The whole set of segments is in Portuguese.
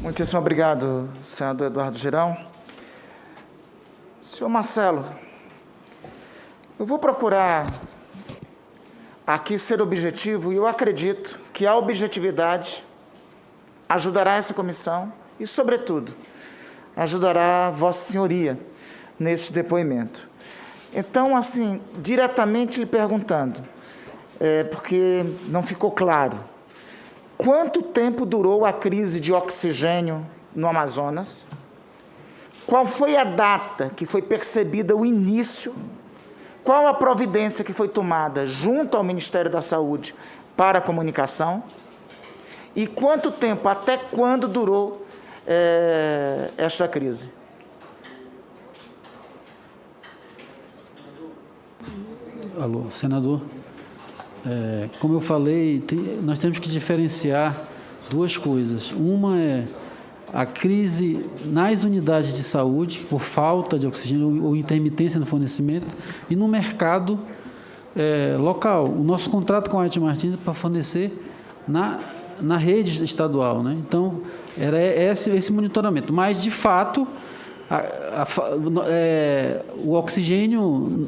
Muitíssimo obrigado, senador Eduardo Girão. Senhor Marcelo, eu vou procurar aqui ser objetivo e eu acredito que a objetividade ajudará essa comissão e, sobretudo, ajudará Vossa Senhoria nesse depoimento. Então, assim, diretamente lhe perguntando, porque não ficou claro, quanto tempo durou a crise de oxigênio no Amazonas? Qual foi a data que foi percebida o início? Qual a providência que foi tomada junto ao Ministério da Saúde para a comunicação? E quanto tempo, até quando durou esta crise? Alô, senador. Como eu falei, nós temos que diferenciar duas coisas. Uma é a crise nas unidades de saúde, por falta de oxigênio ou intermitência no fornecimento, e no mercado local. O nosso contrato com a White Martins é para fornecer na rede estadual, né? Então, era esse monitoramento. Mas, de fato, o oxigênio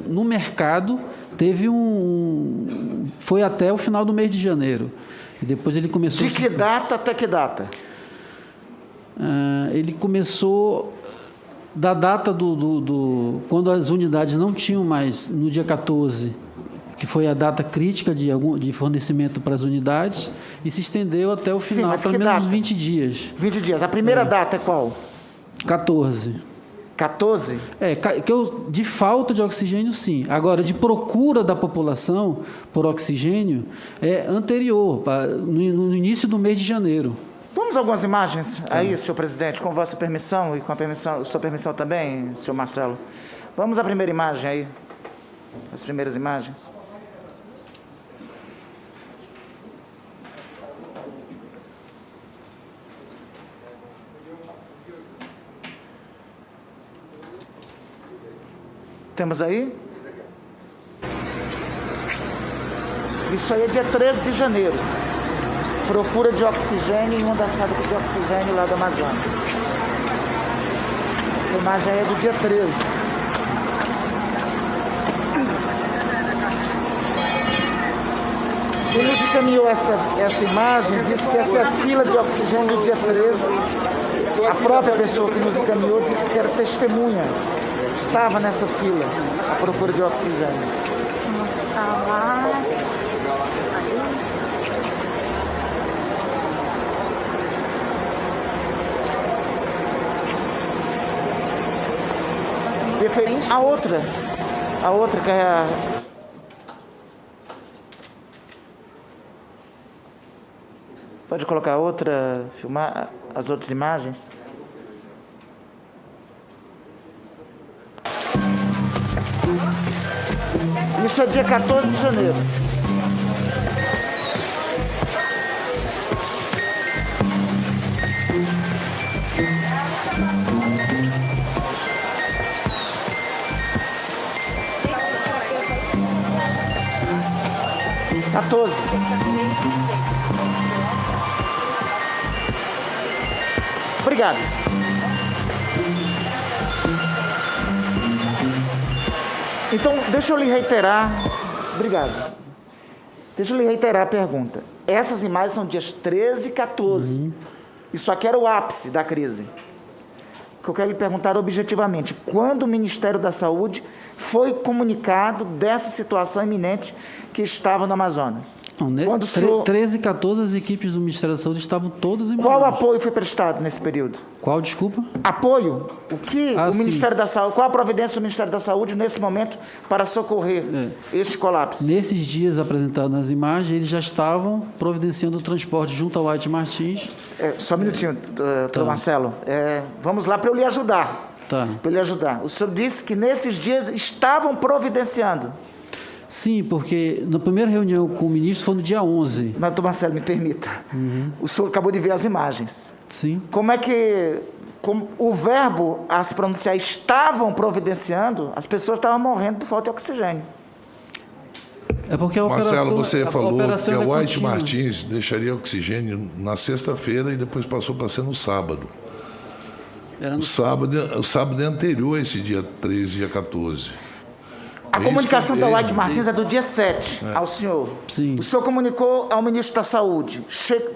no mercado foi até o final do mês de janeiro. E depois ele começou... De que data até que data? Ele começou da data quando as unidades não tinham mais, no dia 14, que foi a data crítica de fornecimento para as unidades, e se estendeu até o final, pelo menos 20 dias. 20 dias. A primeira data é qual? 14. 14? De falta de oxigênio, sim. Agora, de procura da população por oxigênio, é anterior, no início do mês de janeiro. Vamos a algumas imagens aí, senhor presidente, com vossa permissão e com a sua permissão também, senhor Marcelo. Vamos à primeira imagem aí, as primeiras imagens. Temos aí? Isso aí é dia 13 de janeiro. Procura de oxigênio em uma das fábricas de oxigênio lá do Amazonas. Essa imagem aí é do dia 13. Quem nos encaminhou essa imagem disse que essa é a fila de oxigênio do dia 13. A própria pessoa que nos encaminhou disse que era testemunha. Estava nessa fila, à procura de oxigênio. Referindo a outra que é a... Pode colocar a outra, filmar as outras imagens? Isso é dia 14 de janeiro. Obrigado. Então, deixa eu lhe reiterar. Obrigado. Deixa eu lhe reiterar a pergunta. Essas imagens são dias 13 e 14. Isso aqui era o ápice da crise. O que eu quero lhe perguntar objetivamente, quando o Ministério da Saúde foi comunicado dessa situação iminente que estava no Amazonas? Quando 13 e 14, as equipes do Ministério da Saúde estavam todas em Qual apoio foi prestado nesse período? Qual, desculpa? Apoio. O que o Ministério da Saúde, qual a providência do Ministério da Saúde nesse momento para socorrer este colapso? Nesses dias apresentados nas imagens, eles já estavam providenciando o transporte junto ao White Martins. Só um minutinho, doutor Marcelo. Vamos lá para eu lhe ajudar. Para eu lhe ajudar. O senhor disse que nesses dias estavam providenciando. Sim, porque na primeira reunião com o ministro foi no dia 11. Mas, doutor Marcelo, me permita. O senhor acabou de ver as imagens. Sim. Como é que o verbo a se pronunciar estavam providenciando, as pessoas estavam morrendo por falta de oxigênio. É porque a Marcelo, você falou que operação a era White contínua. Martins deixaria oxigênio na sexta-feira e depois passou para ser no sábado. Era no O sábado é anterior a esse dia 13, dia 14. A comunicação da White Martins isso. é do dia 7 ao senhor. Sim. O senhor comunicou ao ministro da Saúde.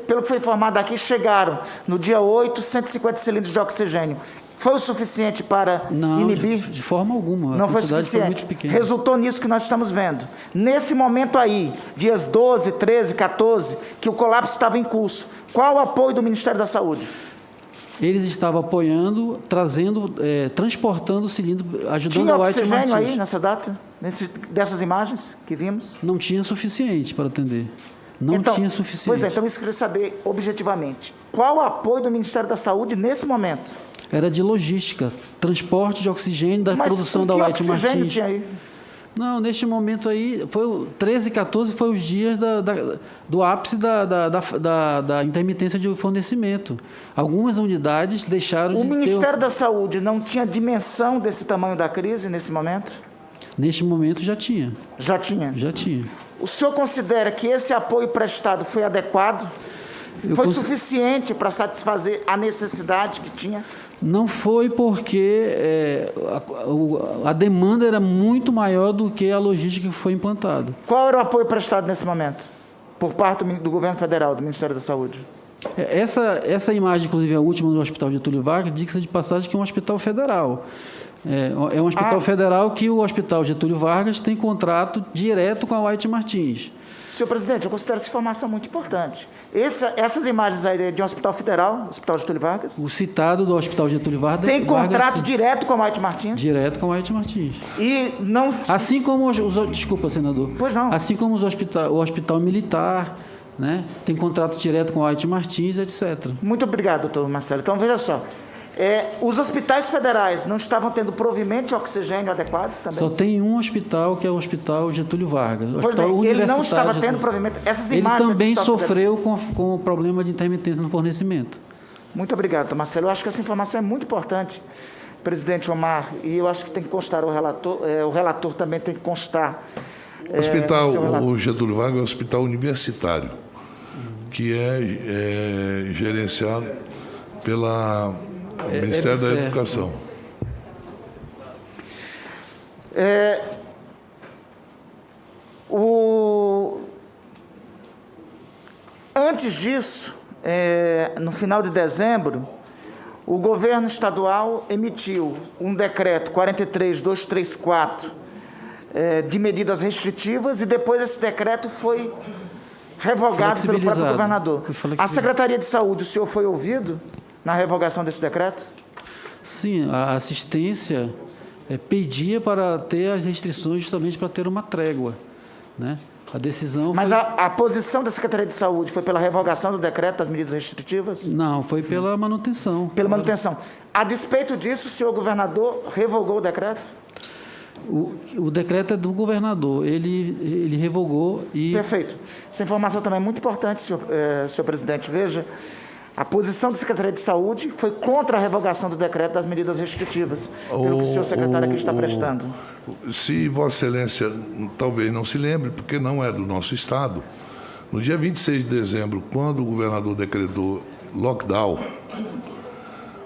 Pelo que foi informado aqui, chegaram no dia 8 150 cilindros de oxigênio. Foi o suficiente para Não, inibir? de forma alguma. Não A foi quantidade suficiente. muito pequena. Resultou nisso que nós estamos vendo. Nesse momento aí, dias 12, 13, 14, que o colapso estava em curso, qual o apoio do Ministério da Saúde? Eles estavam apoiando, trazendo, transportando o cilindro, ajudando Tinha a White oxigênio Martins. aí nessa data? Dessas imagens que vimos? Não tinha suficiente para atender. Não Então, tinha suficiente. Pois é, então isso eu queria saber objetivamente. Qual o apoio do Ministério da Saúde nesse momento? Era de logística, transporte de oxigênio da Mas produção o da que White oxigênio Martins. tinha aí? Não, neste momento aí, foi o 13 e 14 foi os dias do ápice da intermitência de fornecimento. Algumas unidades deixaram O de Ministério ter... da Saúde não tinha dimensão desse tamanho da crise nesse momento? Neste momento já tinha, Já tinha. já tinha. O senhor considera que esse apoio prestado foi adequado? Foi suficiente para satisfazer a necessidade que tinha? Não foi porque a demanda era muito maior do que a logística que foi implantada. Qual era o apoio prestado nesse momento? Por parte do governo federal, do Ministério da Saúde? Essa imagem, inclusive a última do Hospital Getúlio Vargas, diz-se de passagem que é um hospital federal. É um hospital federal que o Hospital Getúlio Vargas tem contrato direto com a White Martins. Senhor presidente, eu considero essa informação muito importante. Essas imagens aí de um hospital federal, Hospital Getúlio Vargas, O citado do Hospital Getúlio Vargas... tem contrato direto com a White Martins? direto com a White Martins. E não... Assim como desculpa, senador. Pois não. Assim como o hospital militar, né, tem contrato direto com a White Martins, etc. Muito obrigado, doutor Marcelo. Então, veja só. Os hospitais federais não estavam tendo provimento de oxigênio adequado também? Só tem um hospital, que é o Hospital Getúlio Vargas. O Pois hospital bem, ele não universitário estava Getúlio. tendo provimento. Essas Ele imagens também do hospital federal- sofreu com o problema de intermitência no fornecimento. Muito obrigado, doutor Marcelo. Eu acho que essa informação é muito importante, presidente Omar, e eu acho que tem que constar o relator também tem que constar. O hospital, no seu relator. o Getúlio Vargas é um hospital universitário, que é gerenciado pela Ministério da certo. Educação. Antes disso, no final de dezembro, o governo estadual emitiu um decreto 43.234 de medidas restritivas e depois esse decreto foi revogado pelo próprio Flexibilizado. governador. Foi flexibilizado. A Secretaria de Saúde, o senhor foi ouvido na revogação desse decreto? Sim, a assistência pedia para ter as restrições justamente para ter uma trégua, né? A decisão Mas foi... a posição da Secretaria de Saúde foi pela revogação do decreto das medidas restritivas? Não, foi pela manutenção. Pela manutenção. A despeito disso, o senhor governador revogou o decreto? O decreto é do governador, ele revogou e... Perfeito. Essa informação também é muito importante, senhor presidente. Veja, a posição da Secretaria de Saúde foi contra a revogação do decreto das medidas restritivas, pelo que o senhor secretário aqui está prestando. Se Vossa Excelência talvez não se lembre, porque não é do nosso Estado, no dia 26 de dezembro, quando o governador decretou lockdown,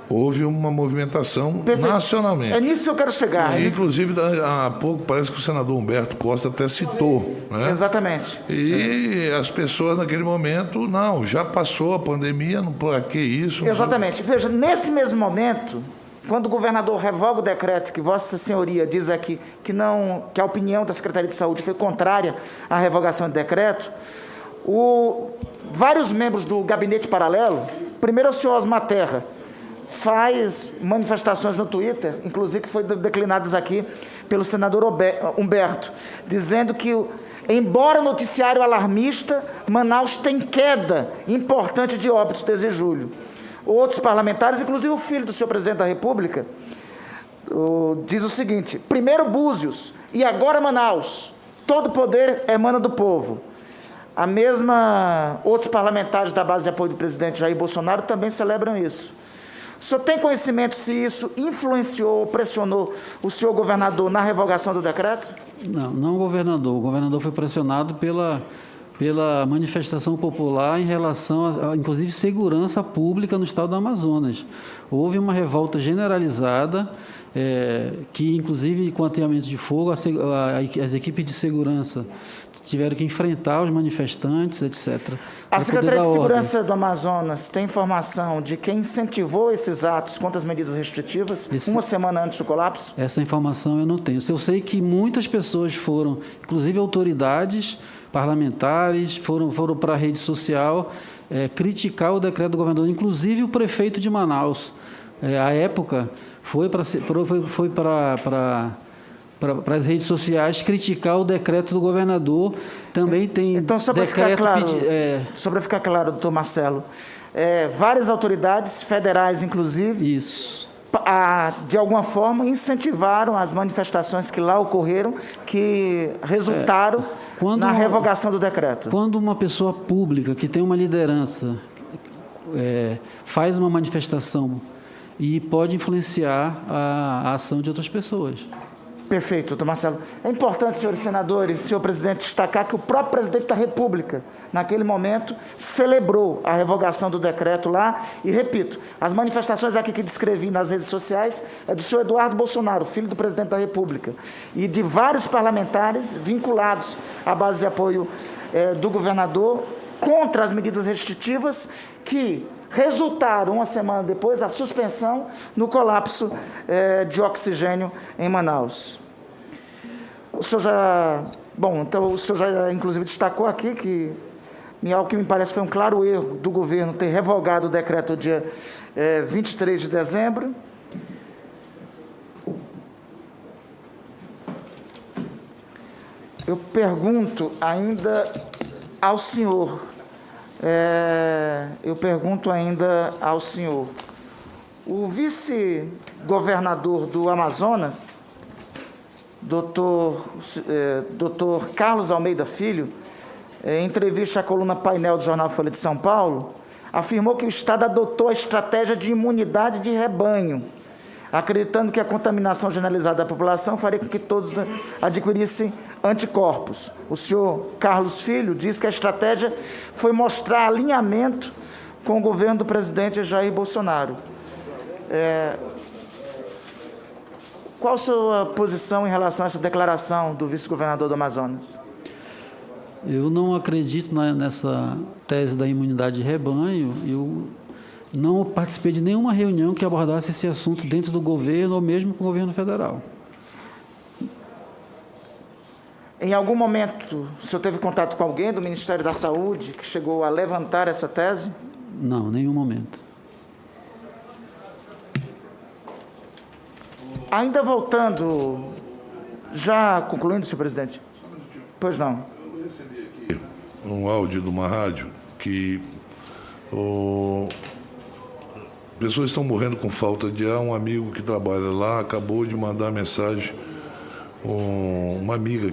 houve uma movimentação Perfeito. nacionalmente. É nisso que eu quero chegar. Inclusive, há pouco, parece que o senador Humberto Costa até citou. Né? Exatamente. E as pessoas naquele momento, não, já passou a pandemia, não para que isso? Exatamente. Veja, nesse mesmo momento, quando o governador revoga o decreto, que Vossa Senhoria diz aqui que a opinião da Secretaria de Saúde foi contrária à revogação do decreto, vários membros do gabinete paralelo, primeiro o senhor Osmar Terra, faz manifestações no Twitter, inclusive que foram declinadas aqui pelo senador Humberto, dizendo que, embora noticiário alarmista, Manaus tem queda importante de óbitos desde julho. Outros parlamentares, inclusive o filho do senhor presidente da República, diz o seguinte: primeiro Búzios e agora Manaus, todo poder emana do povo. Outros parlamentares da base de apoio do presidente Jair Bolsonaro também celebram isso. O senhor tem conhecimento se isso influenciou ou pressionou o senhor governador na revogação do decreto? Não, não o governador. O governador foi pressionado pela manifestação popular em relação a, inclusive, segurança pública no estado do Amazonas. Houve uma revolta generalizada, que, inclusive, com ateamento de fogo, as equipes de segurança tiveram que enfrentar os manifestantes, etc. A Secretaria de Segurança do Amazonas tem informação de quem incentivou esses atos contra as medidas restritivas uma semana antes do colapso? Essa informação eu não tenho. Eu sei que muitas pessoas foram, inclusive autoridades parlamentares, foram para a rede social criticar o decreto do governador, inclusive o prefeito de Manaus. À época, foi para as redes sociais criticar o decreto do governador. Também tem então, só para ficar claro, doutor Marcelo, várias autoridades federais, inclusive, isso, de alguma forma, incentivaram as manifestações que lá ocorreram, que resultaram na revogação do decreto. Quando uma pessoa pública que tem uma liderança faz uma manifestação e pode influenciar a ação de outras pessoas. Perfeito, doutor Marcelo. É importante, senhores senadores, senhor presidente, destacar que o próprio presidente da República, naquele momento, celebrou a revogação do decreto lá. E, repito, as manifestações aqui que descrevi nas redes sociais é do senhor Eduardo Bolsonaro, filho do presidente da República, e de vários parlamentares vinculados à base de apoio do governador contra as medidas restritivas que resultaram, uma semana depois, a suspensão no colapso de oxigênio em Manaus. O senhor já... Bom, então o senhor já, inclusive, destacou aqui que, em algo que me parece foi um claro erro do governo ter revogado o decreto no dia 23 de dezembro. Eu pergunto ainda ao senhor... o vice-governador do Amazonas, doutor Carlos Almeida Filho, em entrevista à coluna Painel do jornal Folha de São Paulo, afirmou que o Estado adotou a estratégia de imunidade de rebanho, acreditando que a contaminação generalizada da população faria com que todos adquirissem anticorpos. O senhor Carlos Filho diz que a estratégia foi mostrar alinhamento com o governo do presidente Jair Bolsonaro. Qual a sua posição em relação a essa declaração do vice-governador do Amazonas? Eu não acredito nessa tese da imunidade de rebanho. Eu não participei de nenhuma reunião que abordasse esse assunto dentro do governo ou mesmo com o governo federal. Em algum momento, o senhor teve contato com alguém do Ministério da Saúde que chegou a levantar essa tese? Não, nenhum momento. Ainda voltando, já concluindo, senhor presidente? Pois não. Eu recebi aqui um áudio de uma rádio que pessoas estão morrendo com falta de ar. Um amigo que trabalha lá acabou de mandar mensagem, uma amiga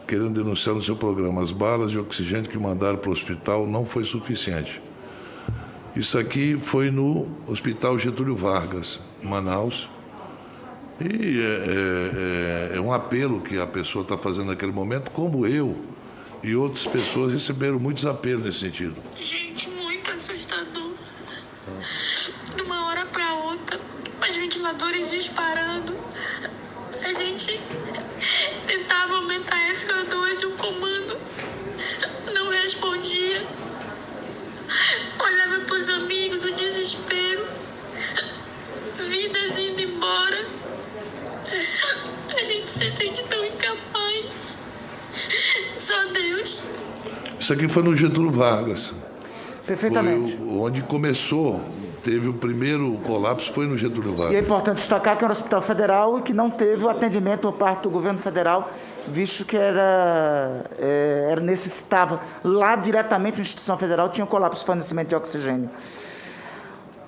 querendo denunciar no seu programa: as balas de oxigênio que mandaram para o hospital não foi suficiente. Isso aqui foi no Hospital Getúlio Vargas, em Manaus. E é um apelo que a pessoa está fazendo naquele momento, como eu e outras pessoas receberam muitos apelos nesse sentido. Gente, muito assustador. De uma hora para outra, os ventiladores disparando. A gente tentava aumentar a FO2 e o comando não respondia. Olhava para os amigos, o desespero. Vidas indo embora. A gente se sente tão incapaz. Só Deus. Isso aqui foi no Getúlio Vargas. Perfeitamente. Foi onde começou, teve o primeiro colapso, foi no Getúlio Vargas. E é importante destacar que era um hospital federal e que não teve o atendimento por parte do governo federal, visto que necessitava lá diretamente na instituição federal, tinha um colapso de fornecimento de oxigênio.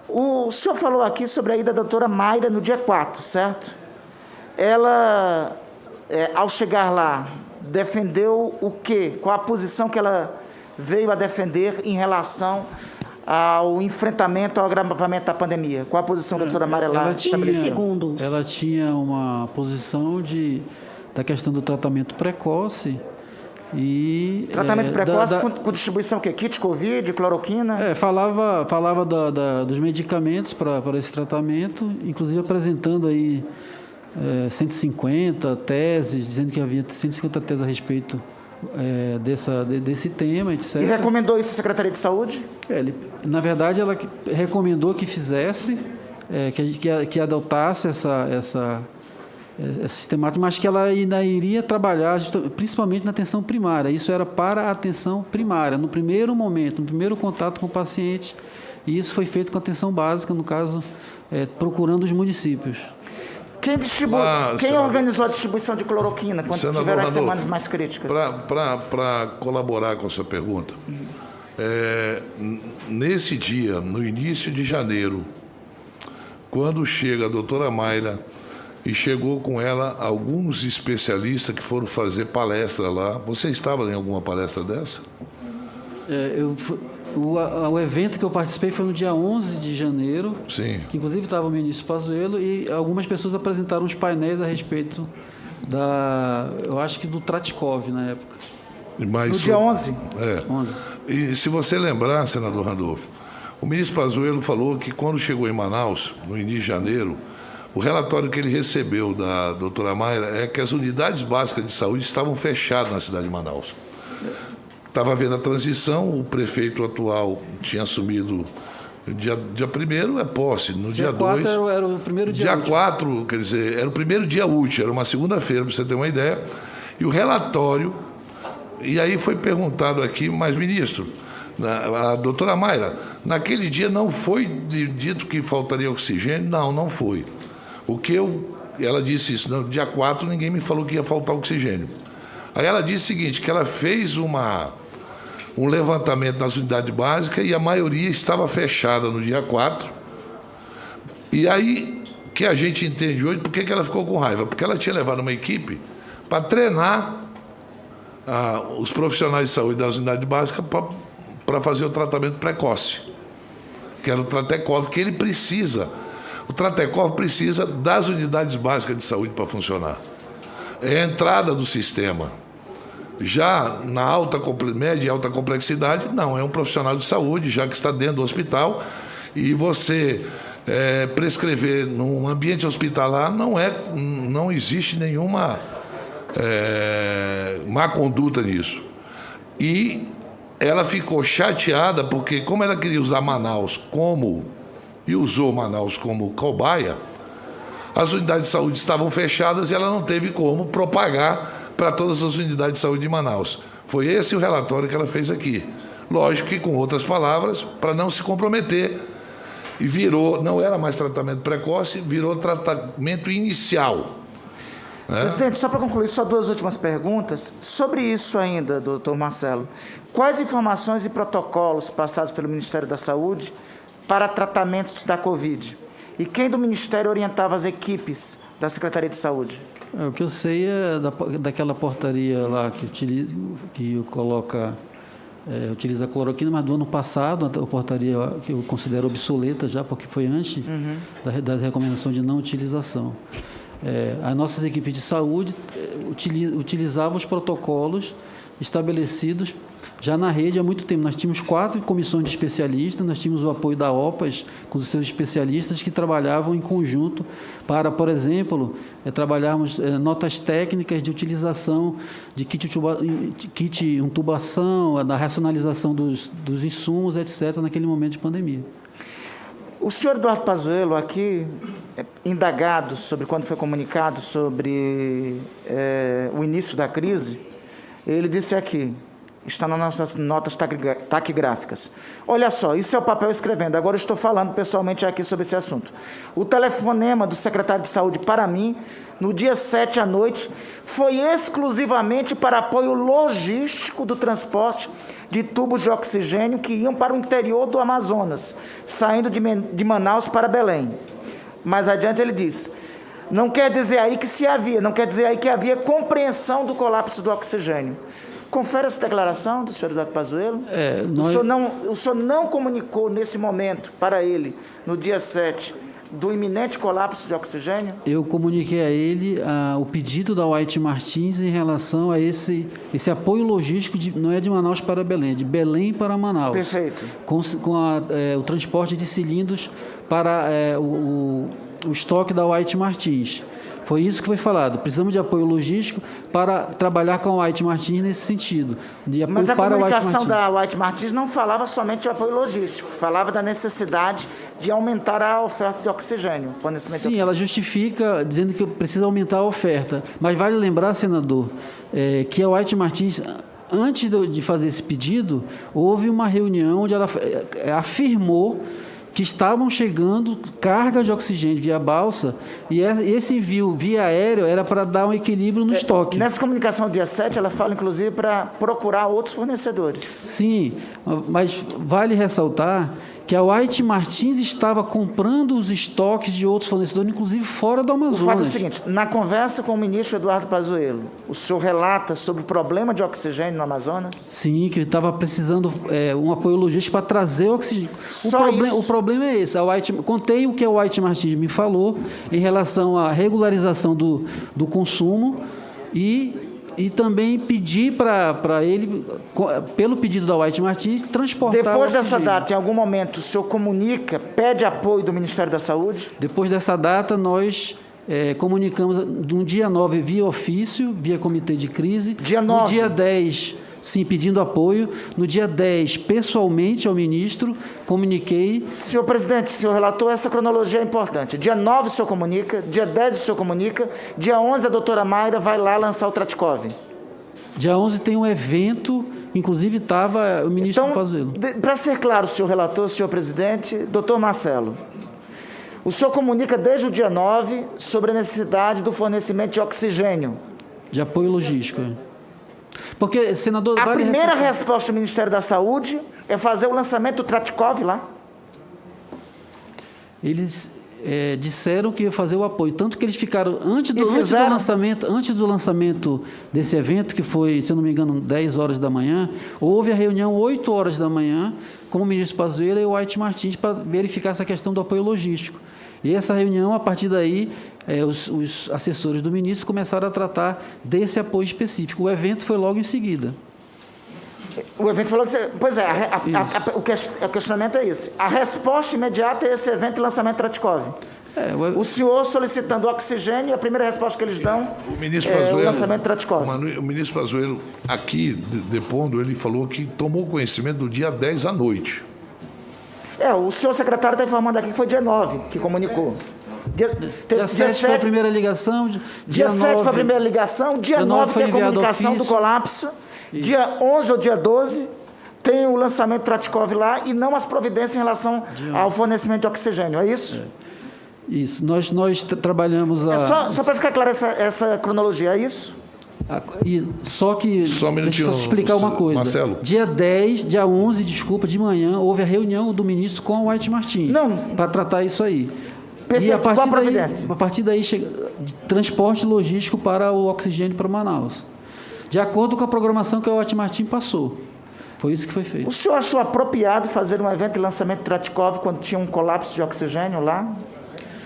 O senhor falou aqui sobre a ida da doutora Mayra no dia 4, certo? Ela, ao chegar lá, defendeu o quê? Qual a posição que ela veio a defender em relação ao enfrentamento, ao agravamento da pandemia? Qual a posição da doutora Mayra lá? 15 segundos. Ela tinha uma posição da questão do tratamento precoce e... Tratamento precoce com distribuição o quê? Kit Covid, cloroquina? Falava dos medicamentos para esse tratamento, inclusive apresentando aí 150 teses, dizendo que havia 150 teses a respeito desse tema, etc. E recomendou isso à Secretaria de Saúde? Na verdade, ela recomendou que fizesse, que adotasse essa sistemática, mas que ela ainda iria trabalhar principalmente na atenção primária. Isso era para a atenção primária, no primeiro momento, no primeiro contato com o paciente, e isso foi feito com atenção básica, no caso, procurando os municípios. Quem organizou a distribuição de cloroquina quando tiveram as semanas mais críticas? Para colaborar com a sua pergunta, nesse dia, no início de janeiro, quando chega a doutora Mayra e chegou com ela alguns especialistas que foram fazer palestra lá, você estava em alguma palestra dessa? O evento que eu participei foi no dia 11 de janeiro, Sim. Que inclusive estava o ministro Pazuello, e algumas pessoas apresentaram uns painéis a respeito eu acho que do Tratikov na época. No dia 11? 11. E se você lembrar, senador Randolfo, o ministro Pazuello falou que quando chegou em Manaus, no início de janeiro, o relatório que ele recebeu da doutora Mayra é que as unidades básicas de saúde estavam fechadas na cidade de Manaus. Estava havendo a transição, o prefeito atual tinha assumido dia 1º é posse, no dia 2... era o primeiro dia útil. Dia 4, quer dizer, era o primeiro dia útil, era uma segunda-feira, para você ter uma ideia. E o relatório... E aí foi perguntado aqui, mas ministro, a doutora Mayra, naquele dia não foi dito que faltaria oxigênio? Não foi. Ela disse isso, no dia 4 ninguém me falou que ia faltar oxigênio. Aí ela disse o seguinte, que ela fez um levantamento nas unidades básicas e a maioria estava fechada no dia 4. E aí que a gente entende hoje por que ela ficou com raiva. Porque ela tinha levado uma equipe para treinar os profissionais de saúde das unidades básicas para fazer o tratamento precoce, que era o Tratekov, que ele precisa. O Tratekov precisa das unidades básicas de saúde para funcionar. É a entrada do sistema. Já na média e alta complexidade, não, é um profissional de saúde, já que está dentro do hospital, e você prescrever num ambiente hospitalar não existe nenhuma má conduta nisso. E ela ficou chateada porque, como ela queria usar Manaus e usou Manaus como cobaia, as unidades de saúde estavam fechadas e ela não teve como propagar para todas as unidades de saúde de Manaus. Foi esse o relatório que ela fez aqui. Lógico que com outras palavras, para não se comprometer, e não era mais tratamento precoce, virou tratamento inicial. Presidente, só para concluir, só 2 últimas perguntas. Sobre isso ainda, doutor Marcelo, quais informações e protocolos passados pelo Ministério da Saúde para tratamentos da Covid? E quem do Ministério orientava as equipes da Secretaria de Saúde? O que eu sei é daquela portaria lá que utiliza a cloroquina, mas do ano passado, a portaria que eu considero obsoleta já, porque foi antes das recomendações de não utilização. As nossas equipes de saúde utilizavam os protocolos estabelecidos já na rede há muito tempo. Nós tínhamos 4 comissões de especialistas, nós tínhamos o apoio da OPAS, com os seus especialistas que trabalhavam em conjunto para, por exemplo, trabalharmos notas técnicas de utilização de kit intubação, da racionalização dos insumos, etc., naquele momento de pandemia. O senhor Eduardo Pazuello, aqui, indagado sobre quando foi comunicado sobre o início da crise, ele disse aqui, está nas nossas notas taquigráficas. Olha só, isso é o papel escrevendo, agora eu estou falando pessoalmente aqui sobre esse assunto. O telefonema do secretário de Saúde para mim, no dia 7 à noite, foi exclusivamente para apoio logístico do transporte de tubos de oxigênio que iam para o interior do Amazonas, saindo de Manaus para Belém. Mais adiante ele diz, não quer dizer aí que havia compreensão do colapso do oxigênio. Confere essa declaração do senhor Eduardo Pazuello. O senhor não comunicou nesse momento para ele, no dia 7, do iminente colapso de oxigênio? Eu comuniquei a ele o pedido da White Martins em relação a esse apoio logístico, não é de Manaus para Belém, é de Belém para Manaus. Perfeito. Com o transporte de cilindros para o estoque da White Martins. Foi isso que foi falado. Precisamos de apoio logístico para trabalhar com a White Martins nesse sentido. Mas a comunicação da White Martins não falava somente de apoio logístico, falava da necessidade de aumentar a oferta de oxigênio. Sim, ela justifica dizendo que precisa aumentar a oferta. Mas vale lembrar, senador, que a White Martins, antes de fazer esse pedido, houve uma reunião onde ela afirmou que estavam chegando cargas de oxigênio via balsa, e esse envio via aéreo era para dar um equilíbrio no estoque. Nessa comunicação do dia 7, ela fala, inclusive, para procurar outros fornecedores. Sim, mas vale ressaltar que a White Martins estava comprando os estoques de outros fornecedores, inclusive fora do Amazonas. O fato é o seguinte, na conversa com o ministro Eduardo Pazuello, o senhor relata sobre o problema de oxigênio no Amazonas? Sim, que ele estava precisando um apoio logístico para trazer o oxigênio. O problema é esse. Contei o que a White Martins me falou em relação à regularização do consumo e também pedir para ele, pelo pedido da White Martins, transportar. Depois dessa data, em algum momento, o senhor comunica, pede apoio do Ministério da Saúde? Depois dessa data, nós comunicamos no dia 9 via ofício, via comitê de crise. Dia 9? No dia 10, sim, pedindo apoio. No dia 10, pessoalmente ao ministro, comuniquei. Senhor presidente, senhor relator, essa cronologia é importante. Dia 9 o senhor comunica, dia 10 o senhor comunica, dia 11 a doutora Mayra vai lá lançar o Tratkov. Dia 11 tem um evento, inclusive estava o ministro Pazuello. Para ser claro, senhor relator, senhor presidente, doutor Marcelo, o senhor comunica desde o dia 9 sobre a necessidade do fornecimento de oxigênio. De apoio logístico. Porque, senador... A primeira resposta do Ministério da Saúde é fazer o lançamento do Tratkov lá. Eles disseram que ia fazer o apoio, tanto que eles ficaram antes do lançamento desse evento, que foi, se eu não me engano, 10 horas da manhã, houve a reunião 8 horas da manhã com o ministro Pazuello e o White Martins para verificar essa questão do apoio logístico. E essa reunião, a partir daí, os assessores do ministro começaram a tratar desse apoio específico. O evento foi logo em seguida. O evento falou que... Pois é, o questionamento é esse. A resposta imediata é esse evento e lançamento Tratkov. O senhor solicitando oxigênio e a primeira resposta que eles dão é o lançamento Tratkov. O ministro Pazuello, aqui, depondo, ele falou que tomou conhecimento do dia 10 à noite. O senhor secretário está informando aqui que foi dia 9 que comunicou. Dia 7 foi a primeira ligação. Dia 7 foi a primeira ligação. Dia 9 tem a comunicação do colapso. Isso. Dia 11 ou dia 12 tem o lançamento Tratkov lá e não as providências em relação ao fornecimento de oxigênio. É isso? Isso. Nós trabalhamos... Só para ficar clara essa cronologia, é isso? Só que, deixa eu explicar uma coisa. Marcelo. Dia 11, de manhã, houve a reunião do ministro com a White Martins. Para tratar isso aí. Perfeito, e a partir qual a providência? A partir daí, chega de transporte logístico para o oxigênio para Manaus. De acordo com a programação que a White Martins passou. Foi isso que foi feito. O senhor achou apropriado fazer um evento de lançamento de Tratkov quando tinha um colapso de oxigênio lá,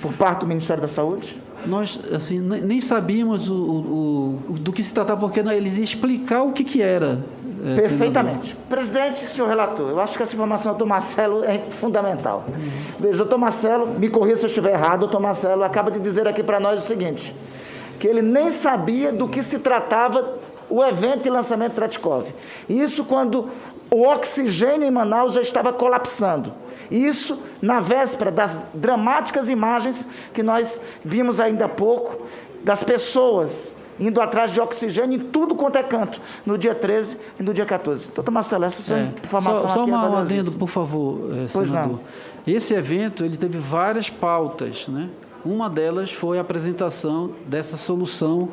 por parte do Ministério da Saúde? Nós, assim, nem sabíamos do que se tratava, porque eles iam explicar o que era. Perfeitamente. Senador. Presidente, senhor relator, eu acho que essa informação do doutor Marcelo é fundamental. Veja, doutor Marcelo, me corrija se eu estiver errado, doutor Marcelo acaba de dizer aqui para nós o seguinte, que ele nem sabia do que se tratava o evento de lançamento Tratkov. Isso quando o oxigênio em Manaus já estava colapsando. Isso na véspera das dramáticas imagens que nós vimos ainda há pouco, das pessoas indo atrás de oxigênio em tudo quanto é canto, no dia 13 e no dia 14. Doutor Marcelo, essa sua informação só aqui é um adendo, por favor, pois senador. não. Esse evento ele teve várias pautas, né? Uma delas foi a apresentação dessa solução,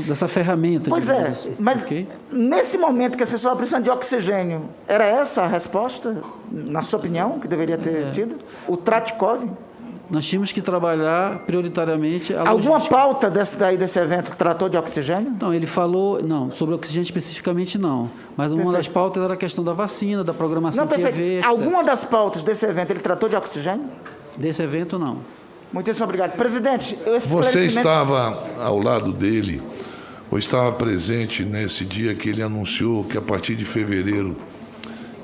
dessa ferramenta. Pois assim, mas nesse momento que as pessoas precisam de oxigênio, era essa a resposta, na sua opinião, que deveria ter tido? O Tratkov? Nós tínhamos que trabalhar prioritariamente a Alguma logística. pauta desse evento tratou de oxigênio? Não, ele falou, não, sobre oxigênio especificamente não, mas uma das Perfeito. pautas era a questão da vacina, da programação Não, que ia perfeito. haver, etc. Alguma das pautas desse evento ele tratou de oxigênio? Desse evento, não. Muitíssimo obrigado. Presidente, esse Você esclarecimento... estava ao lado dele, ou estava presente nesse dia que ele anunciou que a partir de fevereiro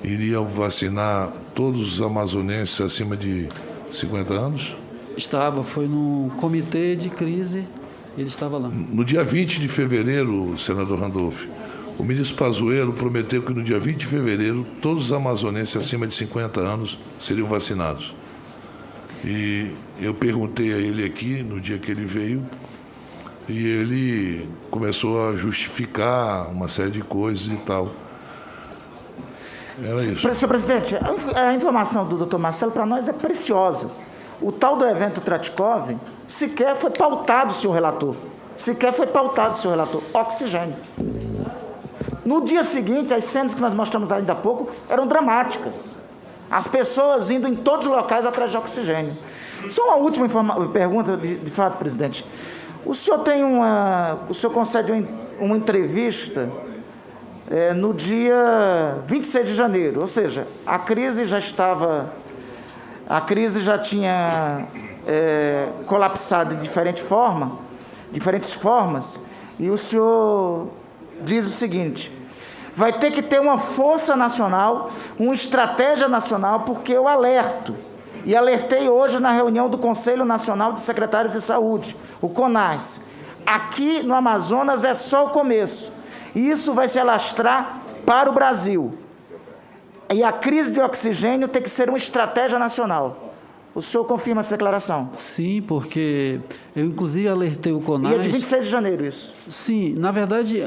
iriam vacinar todos os amazonenses acima de 50 anos? Estava, foi no comitê de crise, ele estava lá. No dia 20 de fevereiro, senador Randolph, o ministro Pazuello prometeu que no dia 20 de fevereiro todos os amazonenses acima de 50 anos seriam vacinados. E eu perguntei a ele aqui, no dia que ele veio, e ele começou a justificar uma série de coisas e tal. Era isso. Senhor presidente, a informação do doutor Marcelo para nós é preciosa. O tal do evento Tratikov sequer foi pautado, senhor relator. Oxigênio. No dia seguinte, as cenas que nós mostramos ainda há pouco eram dramáticas. As pessoas indo em todos os locais atrás de oxigênio. Só uma última pergunta, de fato, presidente. O senhor concede uma entrevista no dia 26 de janeiro, ou seja, a crise já tinha colapsado de diferentes formas, e o senhor diz o seguinte: vai ter que ter uma força nacional, uma estratégia nacional, porque eu alerto, e alertei hoje na reunião do Conselho Nacional de Secretários de Saúde, o CONAS, aqui no Amazonas é só o começo, e isso vai se alastrar para o Brasil. E a crise de oxigênio tem que ser uma estratégia nacional. O senhor confirma essa declaração? Sim, porque eu inclusive alertei o CONAS... E é de 26 de janeiro isso? Sim, na verdade,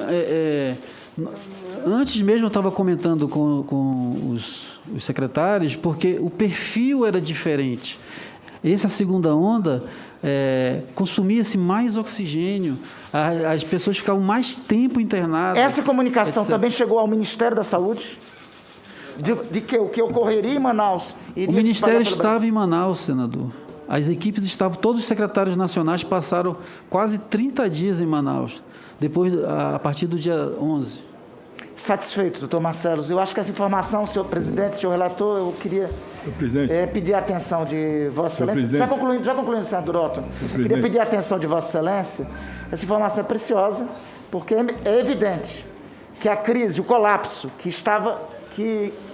antes mesmo eu estava comentando com os secretários, porque o perfil era diferente. Essa segunda onda consumia-se mais oxigênio, as pessoas ficavam mais tempo internadas. Essa comunicação etc. também chegou ao Ministério da Saúde? De que o que ocorreria em Manaus iria O Ministério se espalhar pelo estava em Manaus, senador. As equipes estavam, todos os secretários nacionais passaram quase 30 dias em Manaus, a partir do dia 11. Satisfeito, doutor Marcelo. Eu acho que essa informação, senhor presidente, senhor relator, eu queria pedir a atenção de Vossa Excelência. Já concluindo, senador Otto. Queria pedir a atenção de Vossa Excelência. Essa informação é preciosa, porque é evidente que a crise, o colapso que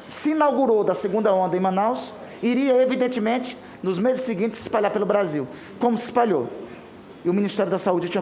se inaugurou da segunda onda em Manaus, iria, evidentemente, nos meses seguintes, se espalhar pelo Brasil, como se espalhou. E o Ministério da Saúde tinha